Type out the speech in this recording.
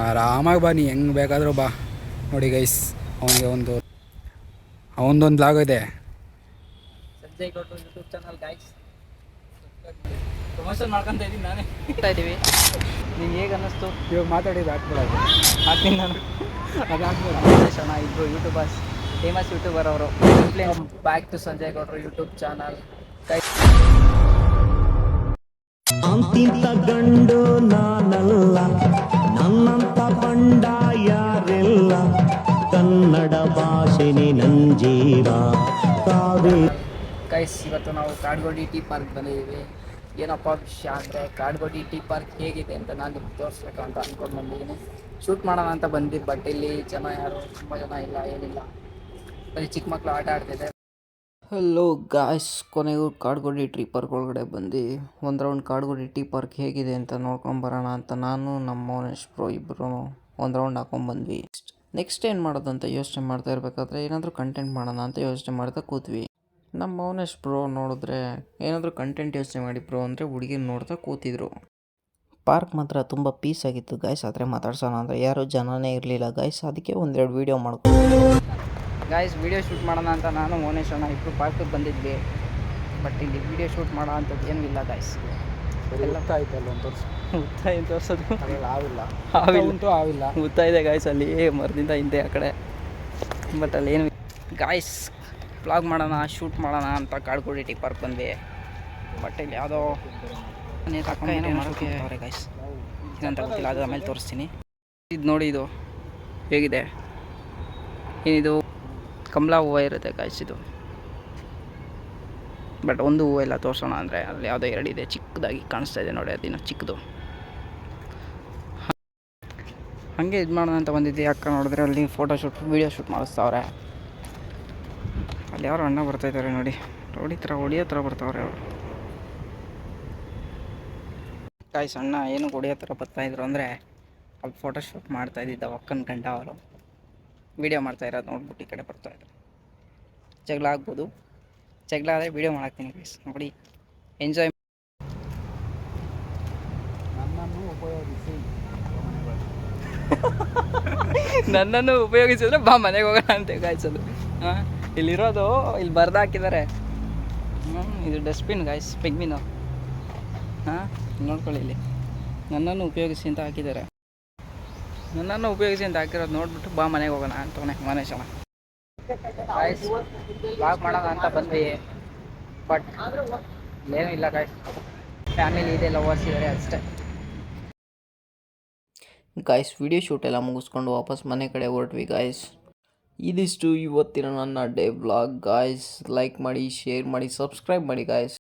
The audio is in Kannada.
ಆರಾಮಾಗಿ ಬಾ, ನೀ ಹೆಂಗೆ ಬೇಕಾದರೂ ಬಾ. ನೋಡಿ ಗೈಸ್, ಅವನಿಗೆ ಅವನದೊಂದು ಬ್ಲಾಗ್ ಇದೆ, ಸಂಜಯ್ ಗೌಡ್ರು ಯೂಟ್ಯೂಬ್ ಚಾನಲ್. ಗೈಸ್ ಪ್ರಮೋಷನ್ ಮಾಡ್ಕೊಂತ ಇದ್ದೀನಿ ನಾನೇ ಇದ್ದೀವಿ. ನಿಂಗೆ ಹೇಗೆ ಅನ್ನಿಸ್ತು? ಇವಾಗ ಮಾತಾಡಿದ್ದು ಹಾಕ್ಬಿಡೋದು, ಹಾಕ್ತೀನಿ ನಾನು. ಅದು ಹಾಕ್ಬಿಡ. ಜನ ಇಬ್ಬರು ಯೂಟ್ಯೂಬರ್ಸ್, ಫೇಮಸ್ ಯೂಟ್ಯೂಬರ್ ಅವರು. ಬ್ಯಾಕ್ ಟು ಸಂಜಯ್ ಗೌಡ್ರು ಯೂಟ್ಯೂಬ್ ಚಾನಲ್. ಅಂತಿಂತ ಗಂಡು ನಾನಲ್ಲ, ನನ್ನಂತ ಬಂಡ ಯಾರಿಲ್ಲ, ಕನ್ನಡ ಭಾಷೆನೇ ನನ್ನ ಜೀವ. ಗೈಸ್ ಇವತ್ತು ನಾವು ಕಾಡ್ಗೋಡಿ ಟೀ ಪಾರ್ಕ್ ಬಂದಿದ್ದೀವಿ. ಏನಪ್ಪ ವಿಷಯ ಅಂದರೆ, ಕಾಡ್ಗೋಡಿ ಟೀ ಪಾರ್ಕ್ ಹೇಗಿದೆ ಅಂತ ನಾನು ನಿಮ್ಗೆ ತೋರಿಸ್ಬೇಕು ಅಂತ ಅಂದ್ಕೊಂಡು ಬಂದಿದ್ದೀನಿ. ಶೂಟ್ ಮಾಡೋಣ ಅಂತ ಬಂದಿದ್ದು, ಬಟ್ ಇಲ್ಲಿ ಜನ ಯಾರು ತುಂಬ ಜನ ಇಲ್ಲ, ಏನಿಲ್ಲ, ಬರೀ ಚಿಕ್ಕ ಮಕ್ಕಳು ಆಟ ಆಡ್ತಿದೆ. ಹಲೋ ಗಾಯ್ಸ್, ಕೊನೆಗೂ ಕಾಡ್ಗೋಡಿ ಟೀ ಪಾರ್ಕ್ ಒಳಗಡೆ ಬಂದು ಒಂದು ರೌಂಡ್ ಕಾಡ್ಗೋಡಿ ಟೀ ಪಾರ್ಕ್ ಹೇಗಿದೆ ಅಂತ ನೋಡ್ಕೊಂಬರೋಣ ಅಂತ ನಾನು ನಮ್ಮ ಮೌನೇಶ್ ಬ್ರೋ ಇಬ್ಬರು ಒಂದು ರೌಂಡ್ ಹಾಕೊಂಡ್ಬಂದ್ವಿ. ನೆಕ್ಸ್ಟ್ ಏನು ಮಾಡೋದು ಅಂತ ಯೋಚನೆ ಮಾಡ್ತಾ ಇರಬೇಕಾದ್ರೆ ಏನಾದರೂ ಕಂಟೆಂಟ್ ಮಾಡೋಣ ಅಂತ ಯೋಚನೆ ಮಾಡ್ತಾ ಕೂತ್ವಿ. ನಮ್ಮ ಮೌನೇಶ್ ಬ್ರೋ ನೋಡಿದ್ರೆ ಏನಾದರೂ ಕಂಟೆಂಟ್ ಯೋಚನೆ ಮಾಡಿ ಬ್ರೋ ಅಂದರೆ ಹುಡುಗಿನ ನೋಡ್ತಾ ಕೂತಿದ್ರು. ಪಾರ್ಕ್ ಮಾತ್ರ ತುಂಬ ಪೀಸ್ ಆಗಿತ್ತು ಗಾಯ್ಸ್. ಆದರೆ ಮಾತಾಡ್ಸೋಣ ಅಂದರೆ ಯಾರೂ ಜನನೇ ಇರಲಿಲ್ಲ ಗಾಯ್ಸ್. ಅದಕ್ಕೆ ಒಂದೆರಡು ವೀಡಿಯೋ ಮಾಡ್ಕೊಂಡು ಗಾಯ್ಸ್ ವಿಡಿಯೋ ಶೂಟ್ ಮಾಡೋಣ ಅಂತ ನಾನು ಮೌನೇಶ್ ಅಣ್ಣ ಇಬ್ಬರು ಪಾರ್ಕಿಗೆ ಬಂದಿದ್ವಿ. ಬಟ್ ಇಲ್ಲಿ ವಿಡಿಯೋ ಶೂಟ್ ಮಾಡೋ ಅಂಥದ್ದು ಏನೂ ಇಲ್ಲ ಗಾಯ್ಸ್. ಎಲ್ಲ ಆಯ್ತಲ್ಲ ಒಂದು ತೋರಿಸು. ಉತ್ತ ಏನು ತೋರಿಸೋದು? ಆವಿಲ್ಲ ಉತ್ತ ಇದೆ ಗಾಯ್ಸ್ ಅಲ್ಲಿ ಮರದಿಂದ ಹಿಂದೆ ಆ ಕಡೆ. ಬಟ್ ಅಲ್ಲಿ ಏನು ಗಾಯ್ಸ್, ವ್ಲಾಗ್ ಮಾಡೋಣ, ಶೂಟ್ ಮಾಡೋಣ ಅಂತ ಕಾಡ್ಗೋಡಿ ಟೀ ಪಾರ್ಕ್ ಬಂದ್ವಿ. ಬಟ್ ಇಲ್ಲಿ ಯಾವುದೋ ಅಕ್ಕ ಏನೋ ಮಾಡೋಕೆ ಗಾಯ್ಸ್, ಇದಂತ ಗೊತ್ತಿಲ್ಲ, ಅದು ಆಮೇಲೆ ತೋರಿಸ್ತೀನಿ. ಇದು ನೋಡಿ, ಇದು ಹೇಗಿದೆ, ಏನಿದು ಕಮಲ ಹೂವು ಇರುತ್ತೆ ಗಾಯ್ಸ್ ಇದು. ಬಟ್ ಒಂದು ಹೂವು ಎಲ್ಲ ತೋರಿಸೋಣ ಅಂದರೆ ಅಲ್ಲಿ ಯಾವುದೋ ಎರಡಿದೆ, ಚಿಕ್ಕದಾಗಿ ಕಾಣಿಸ್ತಾ ಇದೆ ನೋಡಿ, ಅದಿನ ಚಿಕ್ಕದು. ಹಾಗೆ ಇದು ಮಾಡೋಣ ಅಂತ ಬಂದಿದ್ದೆ. ಅಕ್ಕ ನೋಡಿದ್ರೆ ಅಲ್ಲಿ ಫೋಟೋಶೂಟ್ ವೀಡಿಯೋ ಶೂಟ್ ಮಾಡಿಸ್ತಾವ್ರೆ. ಅಲ್ಲಿ ಯಾರೋ ಅಣ್ಣ ಬರ್ತಾಯಿದ್ದಾರೆ ನೋಡಿ, ಹೊಡಿಯೋ ಥರ ಬರ್ತಾವ್ರೆ ಅವರು ಗಾಯ್ಸ್. ಅಣ್ಣ ಏನು ಹೊಡಿಯೋ ಥರ ಬರ್ತಾಯಿದ್ರು ಅಂದರೆ ಅಲ್ಲಿ ಫೋಟೋಶೂಟ್ ಮಾಡ್ತಾಯಿದ್ದ ಅಕ್ಕನ ಗಂಡ ಅವರು ವೀಡಿಯೋ ಮಾಡ್ತಾಯಿರೋದು ನೋಡ್ಬಿಟ್ಟು ಈ ಕಡೆ ಬರ್ತಾಯಿದ್ರು. ಜಗಳ ಆಗ್ಬೋದು, ಜಗಳ ಆದರೆ ವೀಡಿಯೋ ಮಾಡಾಕ್ತೀನಿ ಗೈಸ್, ನೋಡಿ ಎಂಜಾಯ್. ನನ್ನನ್ನು ಉಪಯೋಗಿಸಿದ್ರೆ ಬಾ ಮನೆಗೆ ಹೋಗೋಣ ಅಂತ ಗಾಯ್ಸೋದು. ಹಾಂ, ಇಲ್ಲಿರೋದು ಇಲ್ಲಿ ಬರ್ದು ಹಾಕಿದ್ದಾರೆ. ಇದು ಡಸ್ಟ್ಬಿನ್ ಗಾಯ್ಸ್, ಪೆಂಗ್ವಿನು. ಹಾಂ, ನೋಡ್ಕೊಳ್ಳಿ, ಇಲ್ಲಿ ನನ್ನನ್ನು ಉಪಯೋಗಿಸಿ ಅಂತ ಹಾಕಿದ್ದಾರೆ. ನನ್ನನ್ನು ಉಪಯೋಗಿಸಿ ಅಂತ ಹಾಕಿರೋದು ನೋಡ್ಬಿಟ್ಟು ಬಾ ಮನೆಗೆ ಹೋಗೋಣ ಅಂತವನೇ ಮನೇಶ್ ಅಣ್ಣ. ಗಾಯ್ಸ್ ವ್ಲಾಗ್ ಮಾಡೋಣ ಅಂತ ಬಂದ್ವಿ, ಬಟ್ ಏನೂ ಇಲ್ಲ ಗಾಯ್ಸ್. ಫ್ಯಾಮಿಲಿ ಇದೆ, ಲವರ್ಸ್ ಇದ್ದಾರೆ ಅಷ್ಟೇ ಗಾಯ್ಸ್. ವಿಡಿಯೋ ಶೂಟ್ ಎಲ್ಲ ಮುಗಿಸ್ಕೊಂಡು ವಾಪಸ್ ಮನೆ ಕಡೆ ಹೊರಟ್ವಿ ಗಾಯ್ಸ್. ಇದಿಷ್ಟು ಇವತ್ತಿನ ನನ್ನ ಡೇ ವ್ಲಾಗ್ ಗಾಯ್ಸ್. ಲೈಕ್ ಮಾಡಿ, ಶೇರ್ ಮಾಡಿ, ಸಬ್ಸ್ಕ್ರೈಬ್ ಮಾಡಿ ಗಾಯ್ಸ್.